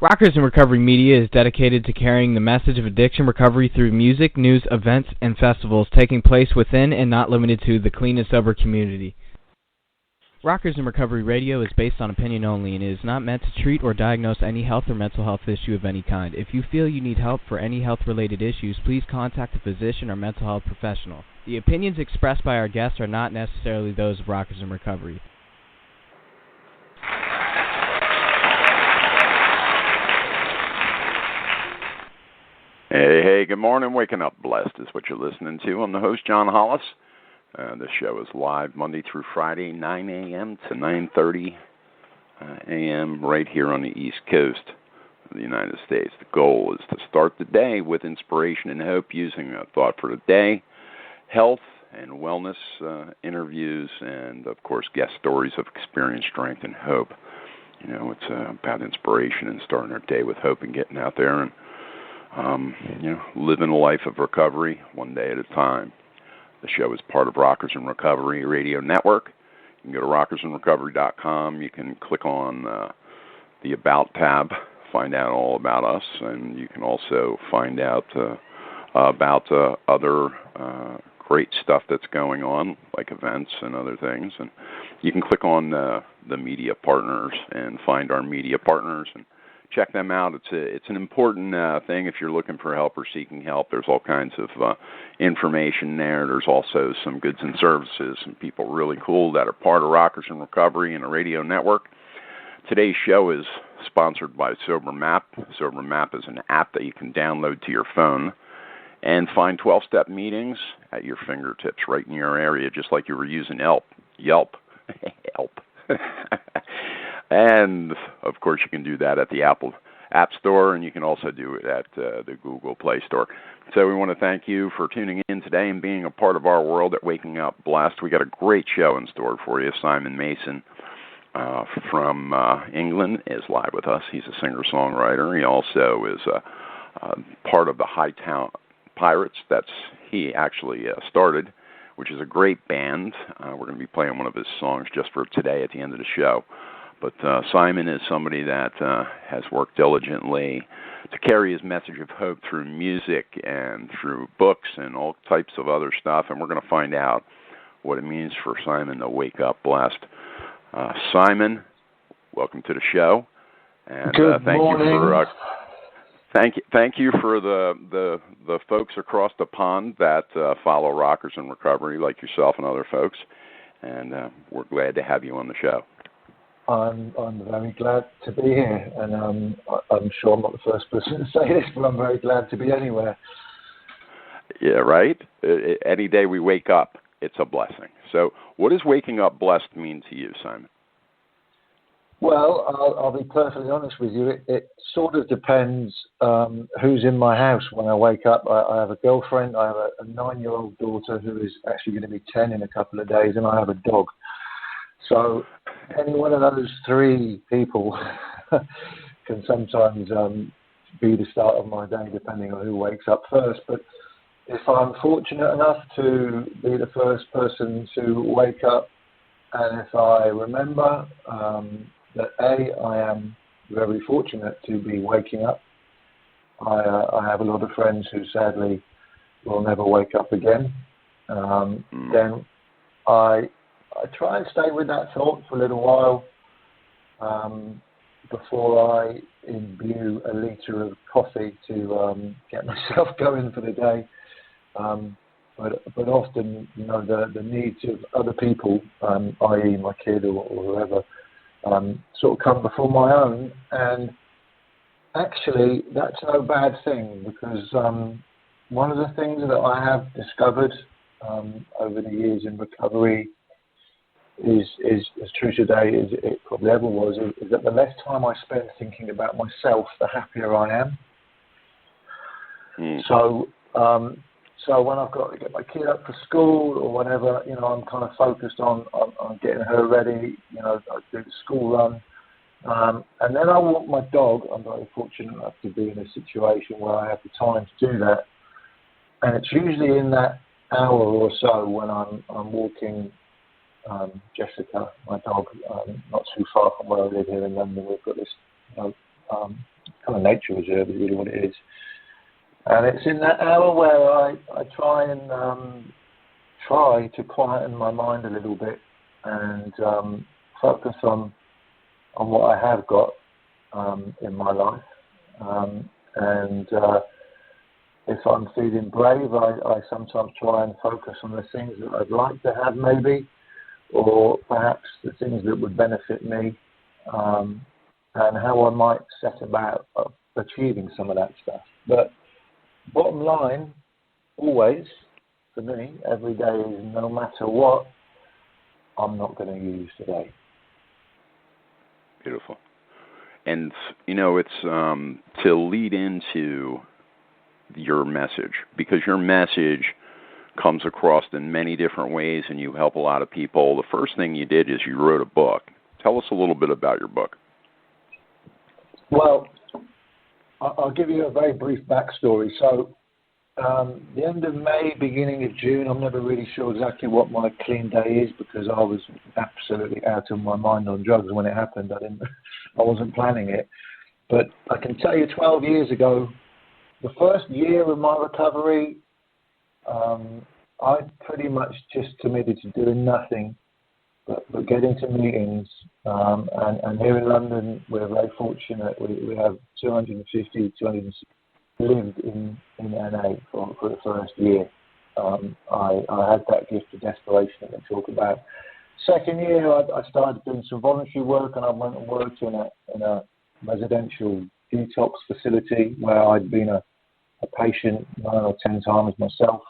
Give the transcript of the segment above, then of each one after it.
Rockers in Recovery Media is dedicated to carrying the message of addiction recovery through music, news, events, and festivals taking place within and not limited to the clean and sober community. Rockers in Recovery Radio is based on opinion only and is not meant to treat or diagnose any health or mental health issue of any kind. If you feel you need help for any health-related issues, please contact a physician or mental health professional. The opinions expressed by our guests are not necessarily those of Rockers in Recovery. Hey, good morning. Waking Up Blessed is what you're listening to. I'm the host, John Hollis. This show is live Monday through Friday, 9 a.m. to 9:30 a.m. right here on the East Coast of the United States. The goal is to start the day with inspiration and hope using a thought for the day, health and wellness interviews, and, of course, guest stories of experience, strength, and hope. You know, it's about inspiration and starting our day with hope and getting out there and living a life of recovery one day at a time. The show is part of Rockers in Recovery Radio Network. You can go to rockersandrecovery.com. You can click on the About tab, find out all about us, and you can also find out about other great stuff that's going on, like events and other things. And you can click on the media partners and find our media partners and check them out. It's an important thing if you're looking for help or seeking help. There's all kinds of information there. There's also some goods and services and people really cool that are part of Rockers in Recovery and a radio network. Today's show is sponsored by SoberMap. SoberMap is an app that you can download to your phone and find 12-step meetings at your fingertips right in your area, just like you were using Yelp. Yelp. And, of course, you can do that at the Apple App Store, and you can also do it at the Google Play Store. So we want to thank you for tuning in today and being a part of our world at Waking Up Blessed. We got a great show in store for you. Simon Mason from England is live with us. He's a singer-songwriter. He also is part of the Hightown Pirates. He actually started, which is a great band. We're going to be playing one of his songs just for today at the end of the show. But Simon is somebody that has worked diligently to carry his message of hope through music and through books and all types of other stuff. And we're going to find out what it means for Simon to wake up blessed. Simon, welcome to the show. And thank morning. you for thank you for the folks across the pond that follow Rockers in Recovery, like yourself and other folks. And we're glad to have you on the show. I'm very glad to be here, and I'm sure I'm not the first person to say this, but I'm very glad to be anywhere. Yeah, right? Any day we wake up, it's a blessing. So what does waking up blessed mean to you, Simon? Well, I'll be perfectly honest with you. It sort of depends who's in my house when I wake up. I have a girlfriend, I have a 9-year-old daughter who is actually going to be 10 in a couple of days, and I have a dog. So any one of those three people can sometimes be the start of my day, depending on who wakes up first. But if I'm fortunate enough to be the first person to wake up, and if I remember that I am very fortunate to be waking up, I have a lot of friends who sadly will never wake up again, then I try and stay with that thought for a little while before I imbue a litre of coffee to get myself going for the day. But often, you know, the needs of other people, i.e. my kid or whoever, sort of come before my own. And actually, that's no bad thing, because one of the things that I have discovered over the years in recovery is as true today as it probably ever was, is that the less time I spend thinking about myself, the happier I am. So when I've got to get my kid up for school or whatever, you know, I'm kind of focused on getting her ready. You know, I do the school run, and then I walk my dog. I'm very fortunate enough to be in a situation where I have the time to do that, and it's usually in that hour or so when I'm walking Jessica, my dog, not too far from where I live here in London. We've got this kind of nature reserve is really what it is. And it's in that hour where I try to quieten my mind a little bit and focus on what I have got in my life. And if I'm feeling brave, I sometimes try and focus on the things that I'd like to have maybe, or perhaps the things that would benefit me, and how I might set about achieving some of that stuff. But bottom line, always, for me, every day is no matter what, I'm not going to use today. Beautiful. And, it's to lead into your message, because your message comes across in many different ways and you help a lot of people. The first thing you did is you wrote a book. Tell us a little bit about your book. Well, I'll give you a very brief backstory. So, the end of May, beginning of June, I'm never really sure exactly what my clean day is because I was absolutely out of my mind on drugs when it happened. I wasn't planning it. But I can tell you 12 years ago, the first year of my recovery, I pretty much just committed to doing nothing but getting to meetings. And here in London, we're very fortunate. We have 250 lived in NA for the first year. I had that gift of desperation that I talk about. Second year, I started doing some voluntary work, and I went and worked in a residential detox facility where I'd been a patient 9 or 10 times myself,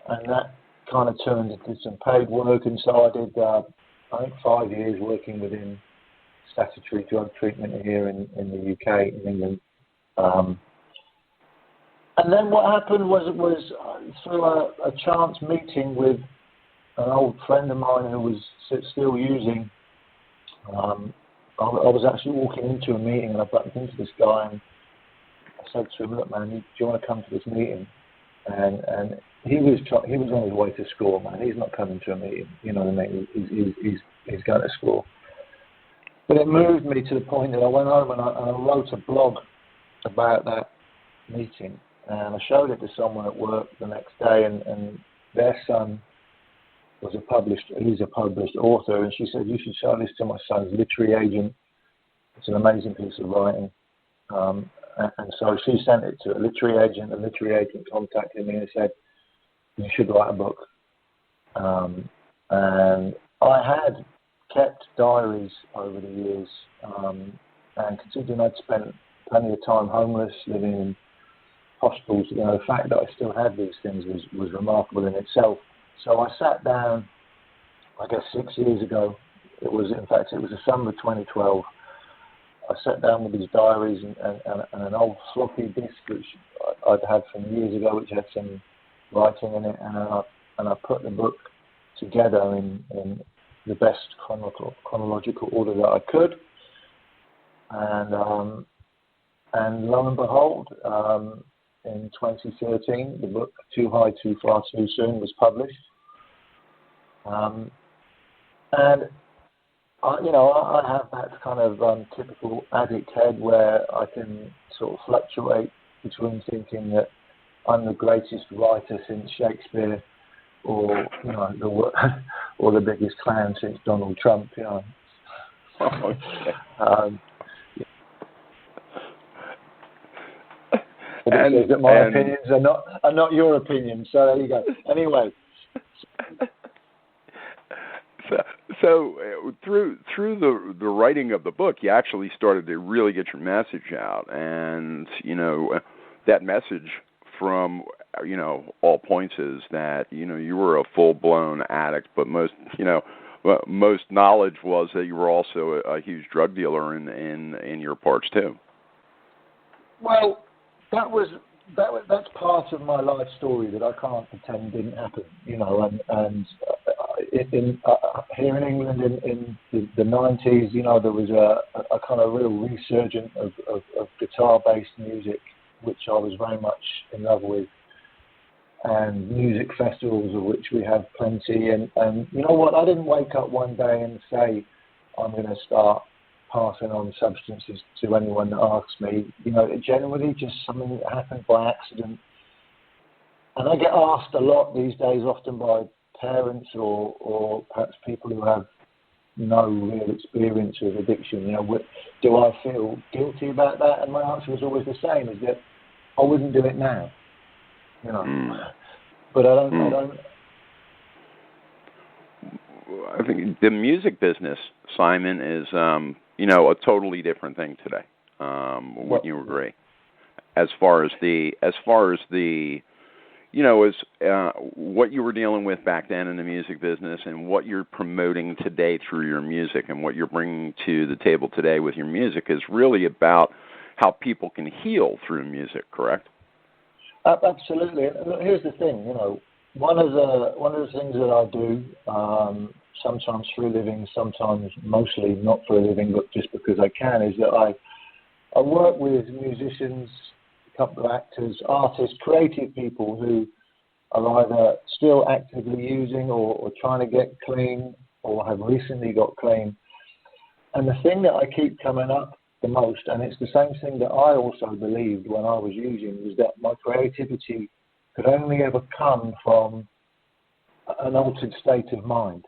and that kind of turned into some paid work. And so I did, I think, 5 years working within statutory drug treatment here in the UK, in England. And then what happened was through a chance meeting with an old friend of mine who was still using. I was actually walking into a meeting and I bumped into this guy and I said to him, "Look, man, do you want to come to this meeting?" And he was on his way to school, man. He's not coming to a meeting, you know what I mean? He's going to school. But it moved me to the point that I went home and I wrote a blog about that meeting. And I showed it to someone at work the next day, and their son he's a published author, and she said, "You should show this to my son's literary agent. It's an amazing piece of writing." And so she sent it to a literary agent. The literary agent contacted me and said, "You should write a book." And I had kept diaries over the years, and considering I'd spent plenty of time homeless, living in hospitals, the fact that I still had these things was remarkable in itself. So I sat down, I guess 6 years ago. It was the summer of 2012. I sat down with these diaries and an old floppy disk which I'd had from years ago, which had some writing in it, and I put the book together in the best chronological order that I could. And lo and behold, in 2013, the book Too High, Too Far, Too Soon was published. And I have that kind of typical addict head where I can sort of fluctuate between thinking that I'm the greatest writer since Shakespeare, or or the biggest clown since Donald Trump. And that my opinions are not your opinions. So there you go. Anyway. So through the writing of the book, you actually started to really get your message out, and that message from all points is that you were a full-blown addict, but most knowledge was that you were also a huge drug dealer in your parts too. Well, that's part of my life story that I can't pretend didn't happen, and here in England in the 90s, there was a kind of real resurgence of guitar-based music, which I was very much in love with, and music festivals, of which we have plenty. And you know what? I didn't wake up one day and say, I'm going to start passing on substances to anyone that asks me. You know, it generally just something that happened by accident. And I get asked a lot these days, often by parents or perhaps people who have no real experience with addiction. You know, do I feel guilty about that? And my answer is always the same: is that I wouldn't do it now. You know, but I don't. I think the music business, Simon, is a totally different thing today. Wouldn't you agree? As far as the what you were dealing with back then in the music business and what you're promoting today through your music and what you're bringing to the table today with your music is really about how people can heal through music, correct? Absolutely. And here's the thing, one of the things that I do, sometimes for a living, sometimes mostly not for a living, but just because I can, is that I work with musicians, a couple of actors, artists, creative people who are either still actively using or trying to get clean or have recently got clean. And the thing that I keep coming up the most, and it's the same thing that I also believed when I was using, was that my creativity could only ever come from an altered state of mind.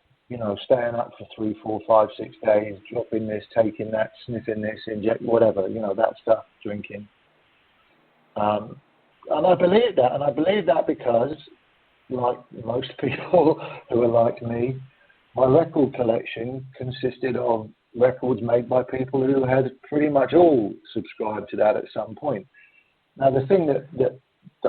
Staying up for 3, 4, 5, 6 days, dropping this, taking that, sniffing this, inject whatever, that stuff, drinking. And I believe that. And I believe that because, like most people who are like me, my record collection consisted of records made by people who had pretty much all subscribed to that at some point. Now, the thing that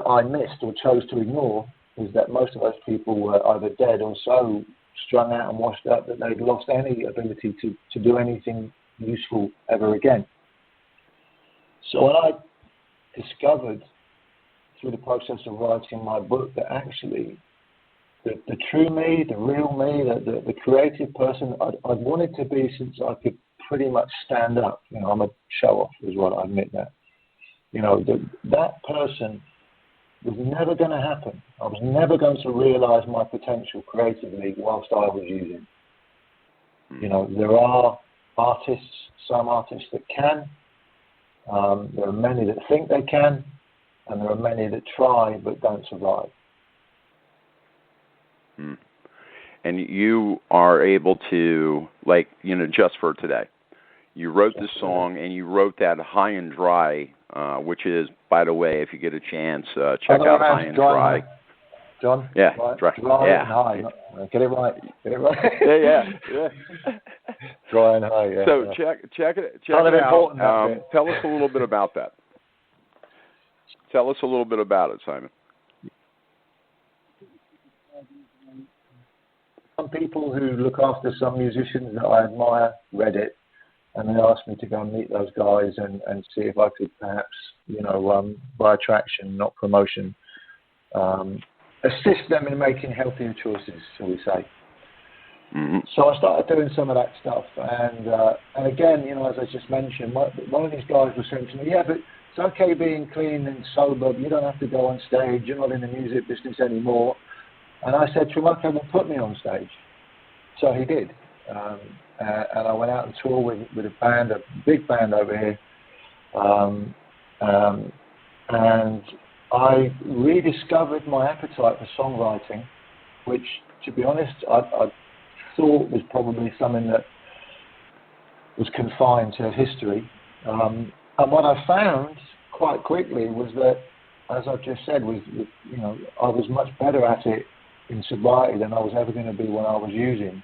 I missed or chose to ignore is that most of those people were either dead or so strung out and washed up that they'd lost any ability to do anything useful ever again. So when I discovered through the process of writing my book that actually the true me, the real me, the creative person I'd wanted to be since I could pretty much stand up. I'm a show-off as well, I admit that. That person was never going to happen. I was never going to realize my potential creatively whilst I was using. There are some artists that can. There are many that think they can, and there are many that try but don't survive. And you are able to, just for today, you wrote this song and you wrote that High and Dry, which is, by the way, if you get a chance, check out High and Dry. John? Yeah, dry yeah. And high. Get it right. Yeah. Dry and high, yeah. So check it out. Tell us a little bit about that. Tell us a little bit about it, Simon. Some people who look after some musicians that I admire read it, and they asked me to go and meet those guys and see if I could perhaps, by attraction, not promotion, assist them in making healthier choices, shall we say. Mm-hmm. So I started doing some of that stuff, and again, as I just mentioned, one of these guys was saying to me, yeah, but it's okay being clean and sober, you don't have to go on stage, you're not in the music business anymore. And I said to him, okay, well, put me on stage. So he did. And I went out and toured with a band, a big band over here. And I rediscovered my appetite for songwriting, which, to be honest, I thought was probably something that was confined to history. And what I found quite quickly was that, as I've just said, I was much better at it in sobriety than I was ever going to be when I was using.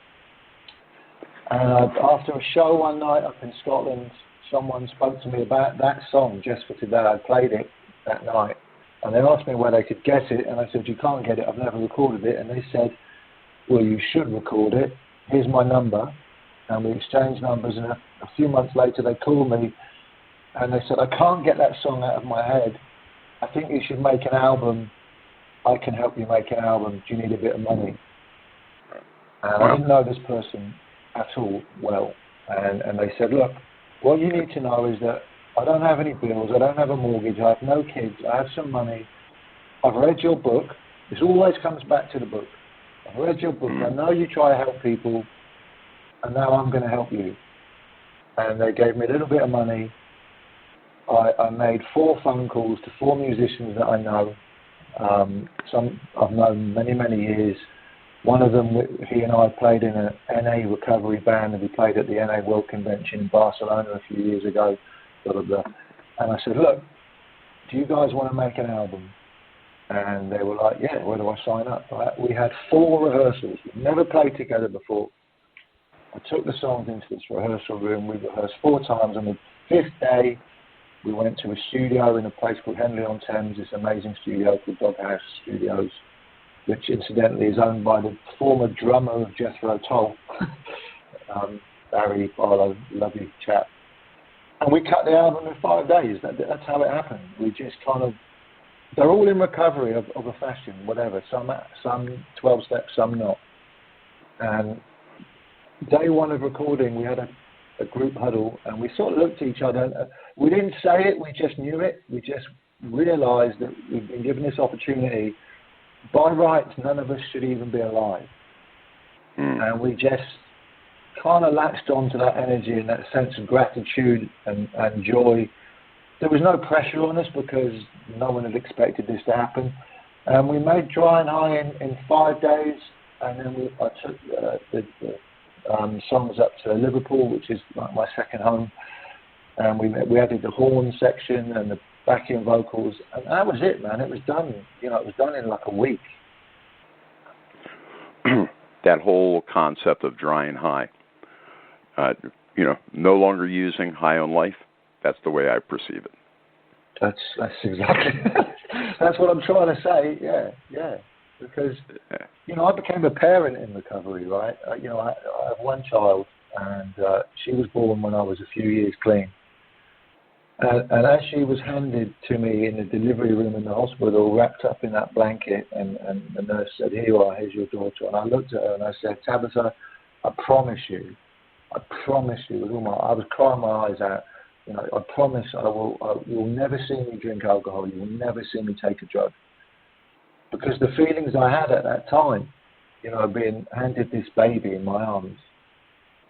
And after a show one night up in Scotland, someone spoke to me about that song, Just for Today. I played it that night. And they asked me where they could get it. And I said, you can't get it. I've never recorded it. And they said, well, you should record it. Here's my number. And we exchanged numbers. And a few months later, they called me. And they said, I can't get that song out of my head. I think you should make an album. I can help you make an album. Do you need a bit of money? And I didn't know this person at all well. And they said, look, what you need to know is that I don't have any bills. I don't have a mortgage. I have no kids. I have some money. I've read your book. This always comes back to the book. I've read your book. I know you try to help people. And now I'm going to help you. and they gave me a little bit of money. I made 4 phone calls to 4 musicians that I know. Some I've known many, many years. One of them, he and I played in an NA recovery band, and we played at the NA World Convention in Barcelona a few years ago. Blah, blah, blah. And I said, look, do you guys want to make an album? And they were like, yeah, where do I sign up? Right? We had 4 rehearsals. We'd never played together before. I took the songs into this rehearsal room. We rehearsed 4 times. On the 5th day, we went to a studio in a place called Henley-on-Thames, this amazing studio called Doghouse Studios, which incidentally is owned by the former drummer of Jethro Tull, Barry Barlow, lovely chap. And we cut the album in 5 days. That's how it happened. We just kind of, they're all in recovery of a fashion, whatever. Some 12 steps, some not. And day 1 of recording, we had a group huddle, and we sort of looked at each other. We didn't say it, we just knew it. We just realized that we've been given this opportunity. By rights, none of us should even be alive. And we just kind of latched onto that energy and that sense of gratitude and joy. There was no pressure on us because no one had expected this to happen. And we made Dry and High in 5 days, and then I took the songs up to Liverpool, which is like my second home, and we added the horn section and the backing vocals, and that was it, man. It was done. It was done in like a week. That whole concept of Dry and High, no longer using High on Life. That's the way I perceive it. That's exactly. That's what I'm trying to say. Yeah. Because I became a parent in recovery, right? I have 1 child, and she was born when I was a few years clean. And as she was handed to me in the delivery room in the hospital, wrapped up in that blanket, and the nurse said, "Here you are, here's your daughter." And I looked at her and I said, "Tabitha, I promise you, with all I was crying my eyes out. I promise you'll never see me drink alcohol. You will never see me take a drug." Because the feelings I had at that time, being handed this baby in my arms,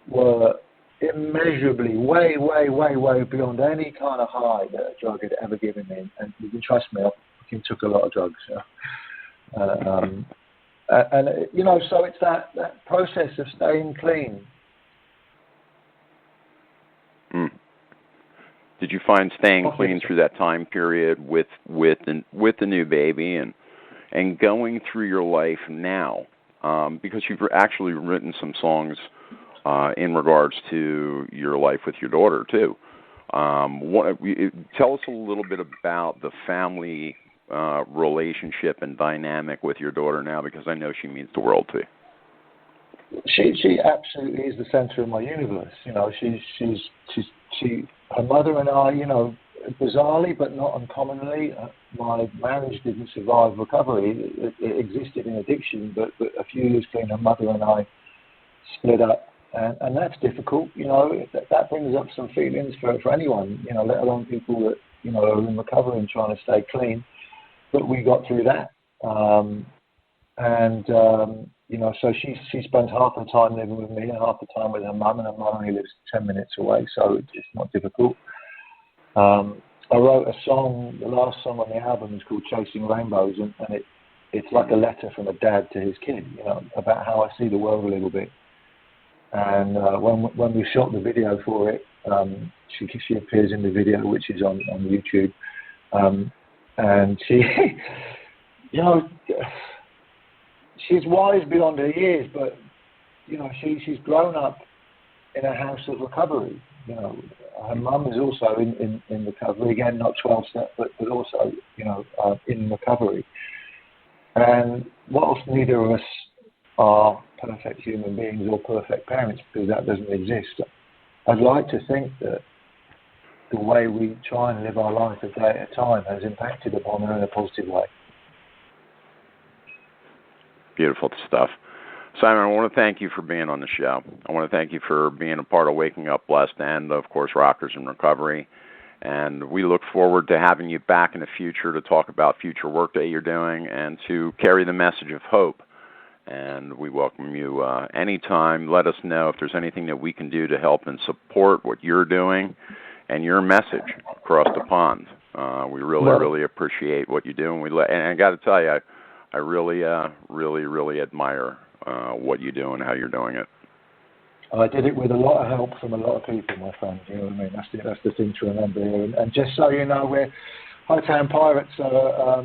were immeasurably way, way, way, way beyond any kind of high that a drug had ever given me. And you can trust me, I fucking took a lot of drugs. So it's that process of staying clean. Did you find staying clean through that time period with the new baby and going through your life now, because you've actually written some songs in regards to your life with your daughter too. Tell us a little bit about the family relationship and dynamic with your daughter now, because I know she means the world to you. She absolutely is the center of my universe. Her mother and I, bizarrely but not uncommonly, my marriage didn't survive recovery. It existed in addiction, but a few years clean, her mother and I split up, and that's difficult. That brings up some feelings for anyone, let alone people that are in recovery and trying to stay clean. But we got through that, so she spends half the time living with me and half the time with her mum, and her mum only lives 10 minutes away, so it's not difficult. I wrote a song, the last song on the album is called Chasing Rainbows, and it's like a letter from a dad to his kid, about how I see the world a little bit. And when we shot the video for it, she appears in the video, which is on YouTube, and she, she's wise beyond her years, but she's grown up in a house of recovery. Her mum is also in recovery, again, not 12-step, but also, in recovery. And whilst neither of us are perfect human beings or perfect parents, because that doesn't exist, I'd like to think that the way we try and live our life a day at a time has impacted upon her in a positive way. Beautiful stuff. Simon, I want to thank you for being on the show. I want to thank you for being a part of Waking Up Blessed and, of course, Rockers in Recovery. And we look forward to having you back in the future to talk about future work that you're doing and to carry the message of hope and we welcome you anytime. Let us know if there's anything that we can do to help and support what you're doing and your message across the pond. We really appreciate what you do, and I got to tell you, I really admire what you do and how you're doing it. I did it with a lot of help from a lot of people, my friend. You know what I mean? That's the thing to remember here. And just so you know, we're Hightown Pirates are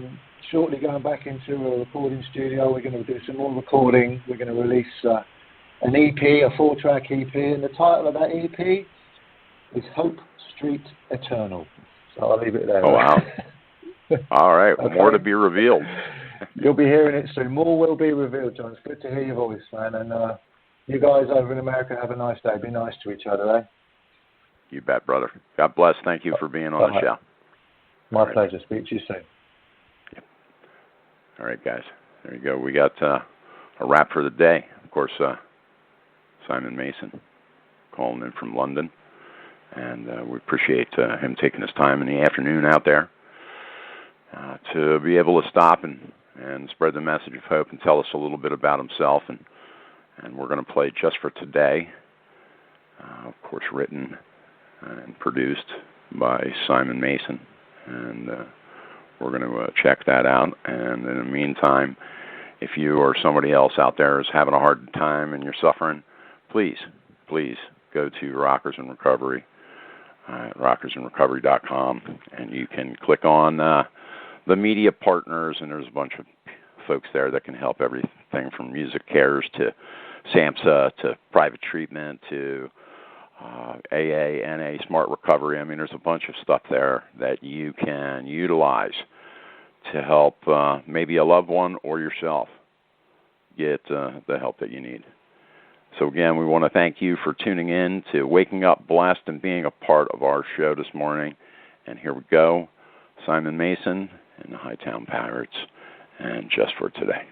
shortly going back into a recording studio. We're going to do some more recording. We're going to release an EP, a 4-track EP, and the title of that EP is Hope Street Eternal. So I'll leave it there. Oh, wow. All right. Okay. More to be revealed. You'll be hearing it soon. More will be revealed, John. It's good to hear your voice, man. And you guys over in America have a nice day. Be nice to each other, eh? You bet, brother. God bless. Thank you for being on the show. My pleasure. Speak to you soon. Yep. All right, guys. There you go. We got a wrap for the day. Of course, Simon Mason calling in from London. And we appreciate him taking his time in the afternoon out there to be able to stop and spread the message of hope and tell us a little bit about himself. And we're going to play Just for Today, of course, written and produced by Simon Mason. And we're going to check that out. And in the meantime, if you or somebody else out there is having a hard time and you're suffering, please go to Rockers in Recovery at rockersandrecovery.com, and you can click on the media partners, and there's a bunch of folks there that can help everything from Music Cares to SAMHSA to private treatment to AA, NA, Smart Recovery. I mean, there's a bunch of stuff there that you can utilize to help maybe a loved one or yourself get the help that you need. So again, we want to thank you for tuning in to Waking Up Blessed and being a part of our show this morning. And here we go, Simon Mason and the Hightown Pirates, and Just for Today.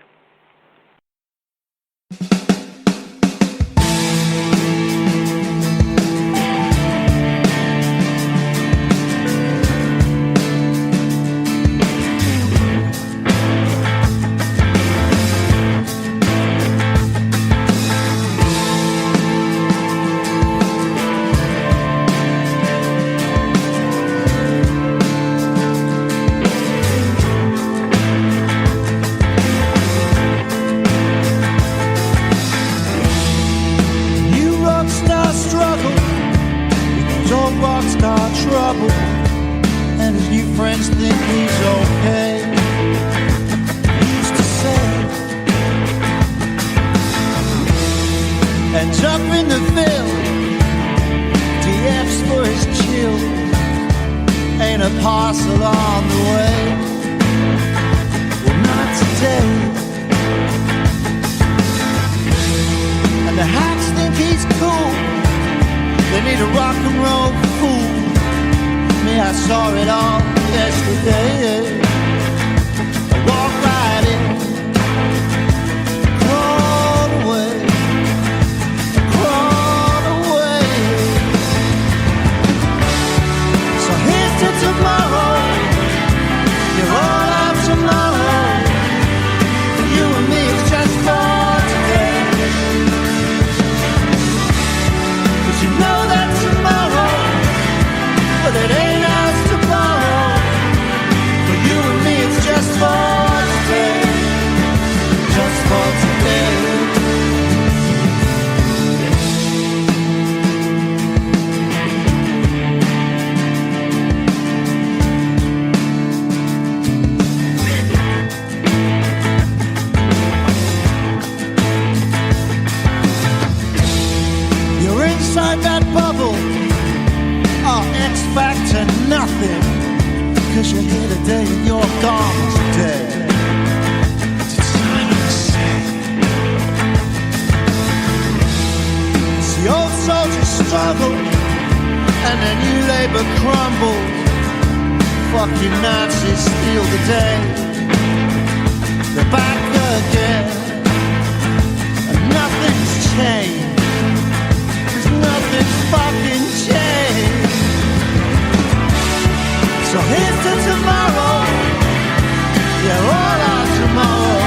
Yeah, all our tomorrow,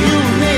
you and me.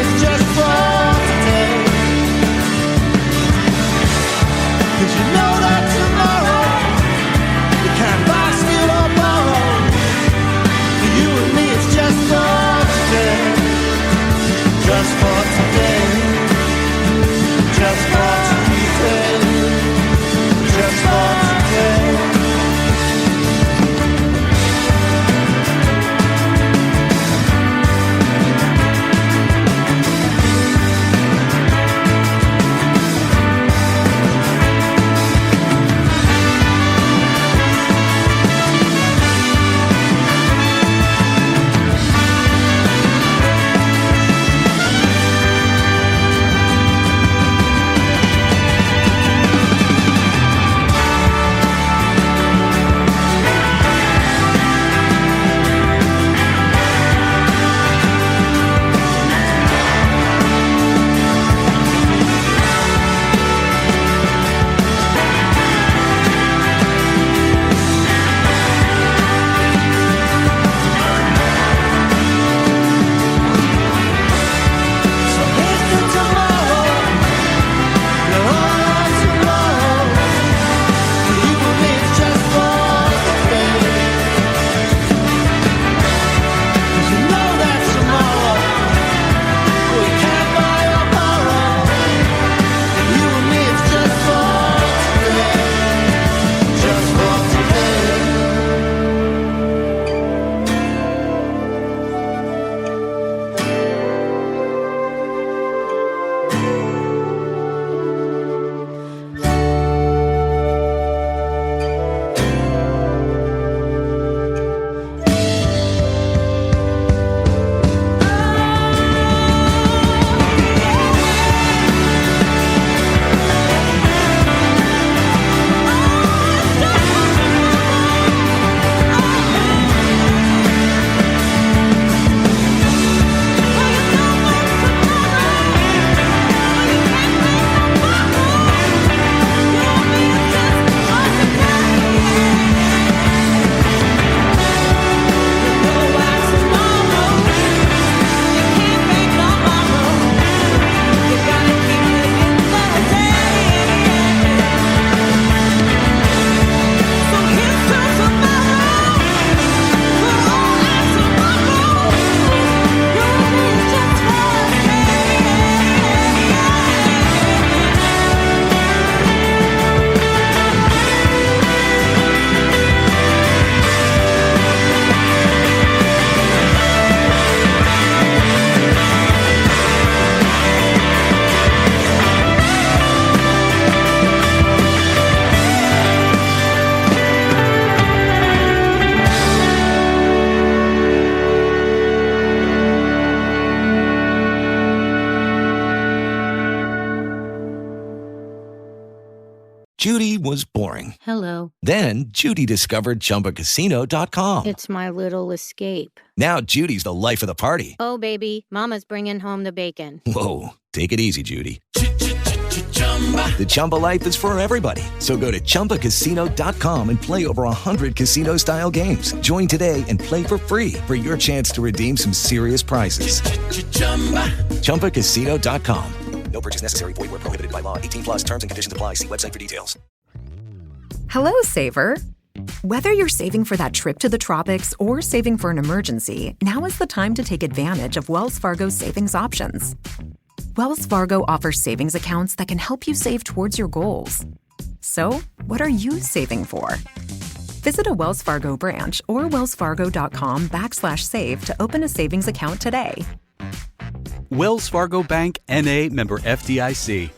was boring. Hello. Then Judy discovered ChumbaCasino.com. It's my little escape. Now Judy's the life of the party. Oh, baby, mama's bringing home the bacon. Whoa, take it easy, Judy. The Chumba life is for everybody. So go to ChumbaCasino.com and play over 100 casino-style games. Join today and play for free for your chance to redeem some serious prizes. ChumbaCasino.com. No purchase necessary. Void where prohibited by law. 18 plus terms and conditions apply. See website for details. Hello, Saver. Whether you're saving for that trip to the tropics or saving for an emergency, now is the time to take advantage of Wells Fargo's savings options. Wells Fargo offers savings accounts that can help you save towards your goals. So, what are you saving for? Visit a Wells Fargo branch or wellsfargo.com/save to open a savings account today. Wells Fargo Bank, N.A., member FDIC.